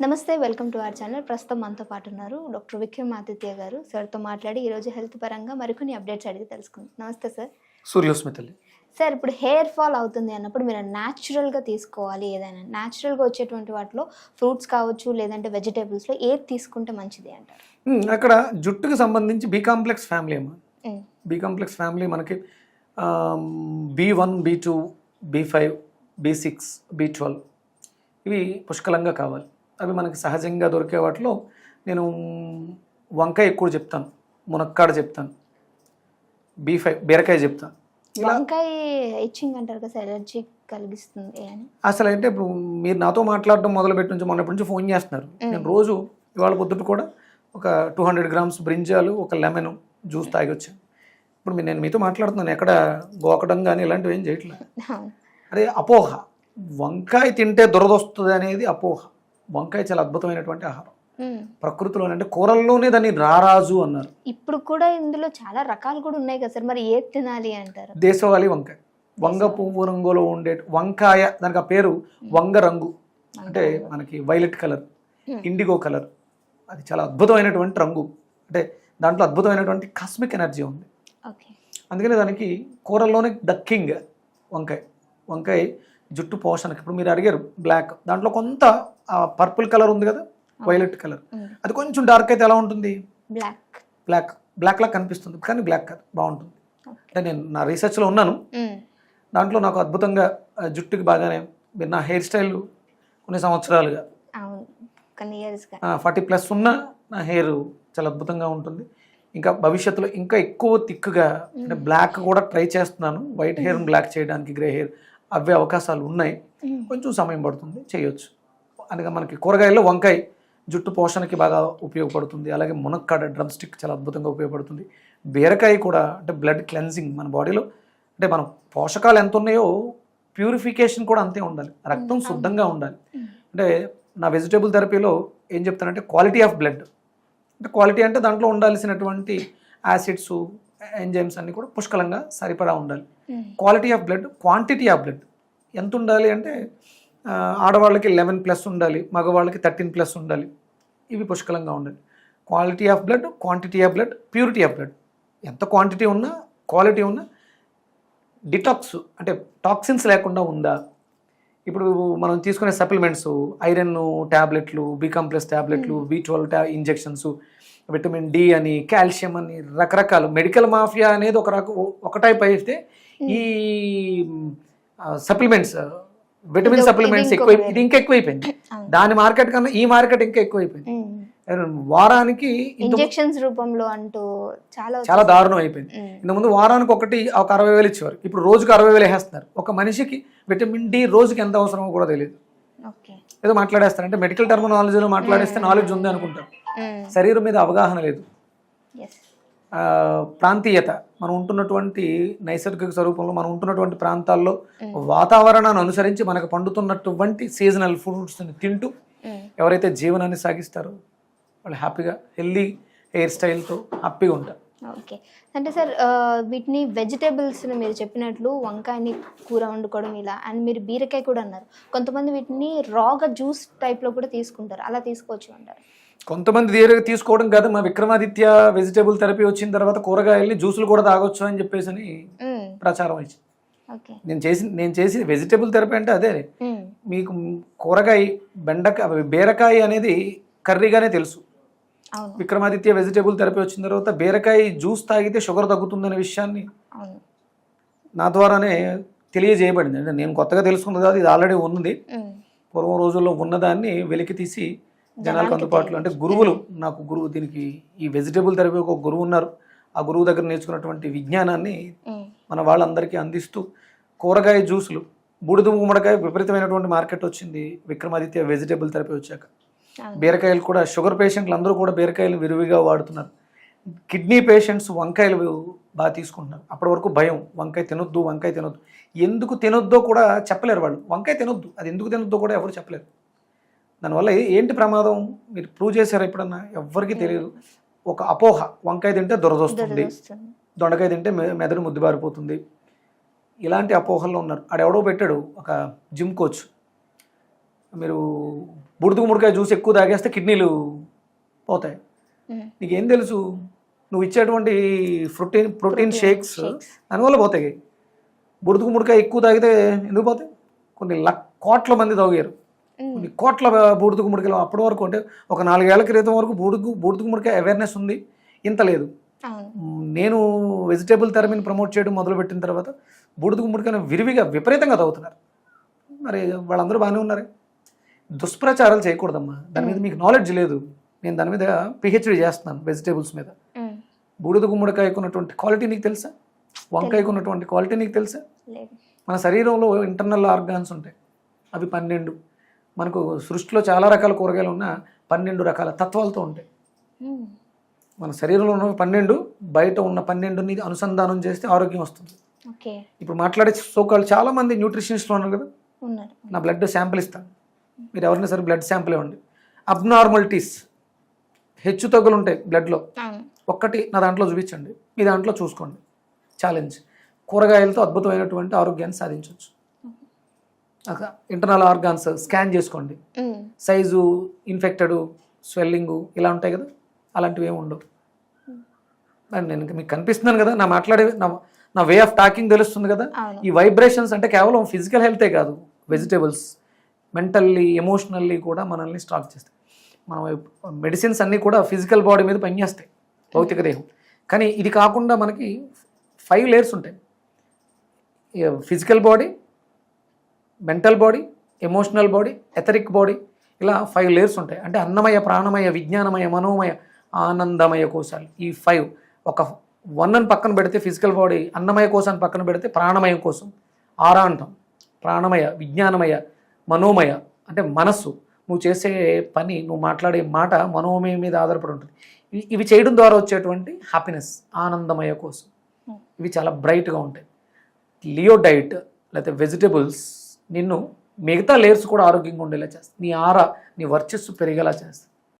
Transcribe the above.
నమస్తే, welcome to our channel. ప్రస్తుతం మనతో పాటు ఉన్నారు డాక్టర్ విక్రమాదిత్య గారు. సార్తో మాట్లాడి ఈరోజు హెల్త్ పరంగా మరికొన్ని అప్డేట్స్ అడిగి తెలుసుకుందాం. నమస్తే సార్. సూర్యోస్మితల్లి. సార్, ఇప్పుడు హెయిర్ ఫాల్ అవుతుంది అన్నప్పుడు మీరు న్యాచురల్గా తీసుకోవాలి, ఏదైనా న్యాచురల్గా వచ్చేటువంటి వాటిలో ఫ్రూట్స్ కావచ్చు, లేదంటే వెజిటేబుల్స్లో ఏది తీసుకుంటే మంచిది అంటారు? అక్కడ జుట్టుకు సంబంధించి బి కాంప్లెక్స్ ఫ్యామిలీ అమ్మా. బి కాంప్లెక్స్ ఫ్యామిలీ మనకి B1, B2, B5, B6, B12 ఇవి పుష్కలంగా కావాలి. అవి మనకి సహజంగా దొరికే వాటిలో నేను వంకాయ ఎక్కువ చెప్తాను, మునక్కాడ చెప్తాను, B5 బీరకాయ చెప్తాను. వంకాయ ఇచ్చింగ్ అంటారు కదా, ఎలర్జీ కలిగిస్తుంది అని. అసలు అంటే ఇప్పుడు మీరు నాతో మాట్లాడడం మొదలుపెట్టి నుంచి మొన్నటి నుంచి ఫోన్ చేస్తున్నారు. నేను రోజు ఇవాళ పొద్దుట కూడా ఒక 200 గ్రామ్స్ బ్రింజాలు, ఒక లెమన్ జ్యూస్ తాగి వచ్చాను. ఇప్పుడు నేను మీతో మాట్లాడుతున్నాను, ఎక్కడ గోకడం కానీ ఇలాంటివి ఏం చేయట్లేదు. అదే అపోహ, వంకాయ తింటే దురదొస్తుంది అనేది అపోహ. వంకాయ చాలా అద్భుతమైనటువంటి ఆహారం. ప్రకృతిలో అంటే కూరల్లోనే దాన్ని రారాజు అన్నారు. ఇప్పుడు కూడా ఇందులో చాలా రకాలు కూడా ఉన్నాయి కదా సార్, మరి ఏది తినాలి అంటారు? దేశవాళీ వంకాయ, వంగ పువ్వు రంగులో ఉండే వంకాయ, దానికి ఆ పేరు వంగ రంగు. అంటే మనకి వైలెట్ కలర్, ఇండిగో కలర్, అది చాలా అద్భుతమైనటువంటి రంగు. అంటే దాంట్లో అద్భుతమైనటువంటి కాస్మిక్ ఎనర్జీ ఉంది. అందుకని దానికి కూరల్లోనే ద కింగ్ వంకాయ. వంకాయ జుట్టు పోషణకి, ఇప్పుడు మీరు అడిగారు బ్లాక్, దాంట్లో కొంత పర్పుల్ కలర్ ఉంది కదా, వైలెట్ కలర్, అది కొంచెం డార్క్ అయితే ఎలా ఉంటుంది? బ్లాక్ లా కనిపిస్తుంది, కానీ బ్లాక్ కాదు, బాగుంటుంది. అంటే నేను నా రీసెర్చ్లో ఉన్నాను, దాంట్లో నాకు అద్భుతంగా జుట్టుకి బాగానే, మీరు నా హెయిర్ స్టైల్ కొన్ని సంవత్సరాలుగా 40+ ఉన్న నా హెయిర్ చాలా అద్భుతంగా ఉంటుంది. ఇంకా భవిష్యత్తులో ఇంకా ఎక్కువ థిక్గా, అంటే బ్లాక్ కూడా ట్రై చేస్తున్నాను, వైట్ హెయిర్ బ్లాక్ చేయడానికి, గ్రే హెయిర్ అవే అవకాశాలు ఉన్నాయి. కొంచెం సమయం పడుతుంది, చేయొచ్చు. అందుకే మనకి కూరగాయల్లో వంకాయ జుట్టు పోషణకి బాగా ఉపయోగపడుతుంది. అలాగే మునక్కాడ డ్రమ్ స్టిక్ చాలా అద్భుతంగా ఉపయోగపడుతుంది. బీరకాయ కూడా అంటే బ్లడ్ క్లెన్సింగ్, మన బాడీలో అంటే మనం పోషకాలు ఎంత ఉన్నాయో ప్యూరిఫికేషన్ కూడా అంతే ఉండాలి, రక్తం శుద్ధంగా ఉండాలి. అంటే నా వెజిటేబుల్ థెరపీలో ఏం చెప్తానంటే క్వాలిటీ ఆఫ్ బ్లడ్, అంటే క్వాలిటీ అంటే దాంట్లో ఉండాల్సినటువంటి యాసిడ్స్, ఎంజైమ్స్ అన్నీ కూడా పుష్కలంగా సరిపడా ఉండాలి. Quality of blood, quantity of blood ఎంత ఉండాలి అంటే ఆడవాళ్ళకి 11+ ఉండాలి, మగవాళ్ళకి 13+ ఉండాలి. ఇవి పుష్కలంగా ఉండాలి. Quality of blood, quantity of blood, purity of blood. ఎంత క్వాంటిటీ ఉన్నా, క్వాలిటీ ఉన్నా, డిటాక్స్ అంటే టాక్సిన్స్ లేకుండా ఉందా. ఇప్పుడు మనం తీసుకునే సప్లిమెంట్స్, ఐరన్ ట్యాబ్లెట్లు, బి కాంప్లెక్స్ ట్యాబ్లెట్లు, B12 ఇంజెక్షన్స్, విటమిన్ డి అని, కాల్షియం అని, రకరకాలు మెడికల్ మాఫియా అనేది ఒక టైప్ అయితే, ఈ సప్లిమెంట్స్, విటమిన్ సప్లిమెంట్స్ ఎక్కువ, ఇది ఇంకా ఎక్కువైపోయింది. దాని మార్కెట్ కన్నా ఈ మార్కెట్ ఇంకా ఎక్కువైపోయింది. వారానికి ఇంజెక్షన్స్ రూపంలో అంటూ చాలా దారుణం అయిపోయింది. ఇంతకుముందు వారానికి ఒక 60,000 ఇచ్చేవారు, ఇప్పుడు రోజుకి 60,000 వేసేస్తున్నారు. ఒక మనిషికి విటమిన్ డి రోజుకి ఎంత అవసరమో కూడా తెలియదు. ఏదో మాట్లాడేస్తారు, అంటే మెడికల్ టర్మినాలజీలో మాట్లాడేస్తే నాలెడ్జ్ ఉంది అనుకుంటారు. శరీరం మీద అవగాహన లేదు. ప్రాంతీయత, మనం ఉంటున్నటువంటి నైసర్గిక స్వరూపంలో, మనం ఉంటున్నటువంటి ప్రాంతాల్లో వాతావరణాన్ని అనుసరించి మనకు పండుతున్నటువంటి సీజనల్ ఫ్రూట్స్ని తింటూ ఎవరైతే జీవనాన్ని సాగిస్తారో వాళ్ళు హ్యాపీగా హెల్దీ హెయిర్ స్టైల్తో హ్యాపీగా ఉంటారు. ఓకే, అంటే సార్ వీటిని వెజిటేబుల్స్ని మీరు చెప్పినట్లు వంకాయని కూర వండుకోవడం ఇలా, అండ్ మీరు బీరకాయ కూడా అన్నారు. కొంతమంది వీటిని రాగా జ్యూస్ టైప్లో కూడా తీసుకుంటారు, అలా తీసుకోవచ్చు అంటారు? కొంతమంది ధీరగా తీసుకోవడం కాదు, మా విక్రమాదిత్య వెజిటేబుల్ థెరపీ వచ్చిన తర్వాత కూరగాయల్ని జ్యూసులు కూడా తాగొచ్చు అని చెప్పేసి ప్రచారం వచ్చింది. నేను చేసి వెజిటేబుల్ థెరపీ అంటే అదే. మీకు కూరగాయ, బెండకాయ, బీరకాయ అనేది కర్రీగానే తెలుసు. విక్రమాదిత్య వెజిటేబుల్ థెరపీ వచ్చిన తర్వాత బీరకాయ జ్యూస్ తాగితే షుగర్ తగ్గుతుందనే విషయాన్ని నా ద్వారానే తెలియజేయబడింది. అంటే నేను కొత్తగా తెలుసుకున్నది కాదు, ఇది ఆల్రెడీ ఉన్నది. పూర్వం రోజుల్లో ఉన్నదాన్ని వెలికి తీసి జనాలకు అందుబాటులో, అంటే గురువులు, నాకు గురువు దీనికి ఈ వెజిటేబుల్ థెరపీ ఒక గురువు ఉన్నారు, ఆ గురువు దగ్గర నేర్చుకున్నటువంటి విజ్ఞానాన్ని మన వాళ్ళందరికీ అందిస్తూ కూరగాయ జ్యూసులు, బూడిద గుమ్మడికాయ విపరీతమైనటువంటి మార్కెట్ వచ్చింది విక్రమాదిత్య వెజిటేబుల్ థెరపీ వచ్చాక. బీరకాయలు కూడా, షుగర్ పేషెంట్లు అందరూ కూడా బీరకాయలు విరివిగా వాడుతున్నారు. కిడ్నీ పేషెంట్స్ వంకాయలు బాగా తీసుకుంటున్నారు. అప్పటి వరకు భయం, వంకాయ తినొద్దు, వంకాయ తినొద్దు. ఎందుకు తినొద్దో కూడా చెప్పలేరు వాళ్ళు. వంకాయ తినొద్దు, అది ఎందుకు తినొద్దో కూడా ఎవరు చెప్పలేరు. దానివల్ల ఏంటి ప్రమాదం మీరు ప్రూవ్ చేశారు ఎప్పుడన్నా? ఎవ్వరికీ తెలియదు. ఒక అపోహ, వంకాయ తింటే దురదొస్తుంది, దొండకాయ తింటే మెదడు ముద్దుబారిపోతుంది, ఇలాంటి అపోహల్లో ఉన్నారు. ఆడెవడో పెట్టాడు ఒక జిమ్ కోచ్, మీరు బుడుదుకు ముడికాయ జ్యూస్ ఎక్కువ తాగేస్తే కిడ్నీలు పోతాయి. నీకేం తెలుసు? నువ్వు ఇచ్చేటువంటి ప్రోటీన్ షేక్స్ దానివల్ల పోతాయి. బుడుదుకు ముడికాయ ఎక్కువ తాగితే ఎందుకు పోతాయి? కొన్ని కోట్ల మంది తాగారు, కొన్ని కోట్ల బూడిదకు ముడికాయలు. అప్పటి వరకు అంటే ఒక 4 ఏళ్ల క్రితం వరకు బూడిదకు ముడికాయ అవేర్నెస్ ఉంది, ఇంత లేదు. నేను వెజిటేబుల్ థెరపీని ప్రమోట్ చేయడం మొదలుపెట్టిన తర్వాత బూడిదకు ముడికాయను విరివిగా విపరీతంగా తాగుతున్నారు. మరి వాళ్ళందరూ బాగానే ఉన్నారే. దుష్ప్రచారాలు చేయకూడదమ్మా. దాని మీద మీకు నాలెడ్జ్ లేదు. నేను దాని మీద పిహెచ్డి చేస్తున్నాను వెజిటేబుల్స్ మీద. బూడిద గుమ్మడికాయకు ఉన్నటువంటి క్వాలిటీ నీకు తెలుసా? వంకాయకు ఉన్నటువంటి క్వాలిటీ నీకు తెలుసా? మన శరీరంలో ఇంటర్నల్ ఆర్గాన్స్ ఉంటాయి, అవి 12. మనకు సృష్టిలో చాలా రకాల కూరగాయలు ఉన్న 12 రకాల తత్వాలతో ఉంటాయి. మన శరీరంలో ఉన్న 12, బయట ఉన్న 12ని అనుసంధానం చేస్తే ఆరోగ్యం వస్తుంది. ఇప్పుడు మాట్లాడే సోకాళ్ళు చాలా మంది న్యూట్రిషనిస్ట్లు ఉన్నారు కదా, నా బ్లడ్ శాంపిల్ ఇస్తాను, మీరు ఎవరైనా సరే బ్లడ్ శాంపిల్ ఇవ్వండి. అబ్నార్మాలిటీస్, హెచ్చు తగ్గులు ఉంటాయి బ్లడ్లో, ఒక్కటి నా దాంట్లో చూపించండి, మీ దాంట్లో చూసుకోండి. ఛాలెంజ్. కూరగాయలతో అద్భుతమైనటువంటి ఆరోగ్యాన్ని సాధించవచ్చు. ఇంటర్నల్ ఆర్గాన్స్ స్కాన్ చేసుకోండి, సైజు, ఇన్ఫెక్టెడ్, స్వెల్లింగు ఇలా ఉంటాయి కదా, అలాంటివి ఏమి ఉండవు. నేను మీకు కనిపిస్తున్నాను కదా, నా మాట్లాడే నా వే ఆఫ్ టాకింగ్ తెలుస్తుంది కదా. ఈ వైబ్రేషన్స్ అంటే కేవలం ఫిజికల్ హెల్తే కాదు, వెజిటేబుల్స్ మెంటల్లీ ఎమోషనల్లీ కూడా మనల్ని స్టాక్ చేస్తాయి. మనం మెడిసిన్స్ అన్నీ కూడా ఫిజికల్ బాడీ మీద పనిచేస్తాయి, భౌతిక దేహం. కానీ ఇది కాకుండా మనకి 5 లేయర్స్ ఉంటాయి. Physical body, mental body, emotional body, etheric body, ఇలా 5 లేయర్స్ ఉంటాయి. అంటే అన్నమయ, ప్రాణమయ, విజ్ఞానమయ, మనోమయ, ఆనందమయ కోశాలు. ఈ 5 ఒక 1 పక్కన పెడితే ఫిజికల్ బాడీ, అన్నమయ కోశాన్ని పక్కన పెడితే ప్రాణమయం కోసం ఆరా అంటాం. ప్రాణమయ, విజ్ఞానమయ, మనోమయ అంటే మనస్సు, నువ్వు చేసే పని, నువ్వు మాట్లాడే మాట మనోమయం మీద ఆధారపడి ఉంటుంది. ఇవి చేయడం ద్వారా వచ్చేటువంటి హ్యాపీనెస్ ఆనందమయ కోసం. ఇవి చాలా బ్రైట్గా ఉంటాయి. లియో డైట్ లేకపోతే వెజిటేబుల్స్ నిన్ను మిగతా లేయర్స్ కూడా ఆరోగ్యంగా ఉండేలా చేస్తుంది. నీ ఆరా, నీ వర్చస్సు పెరిగేలా చేస్తుంది.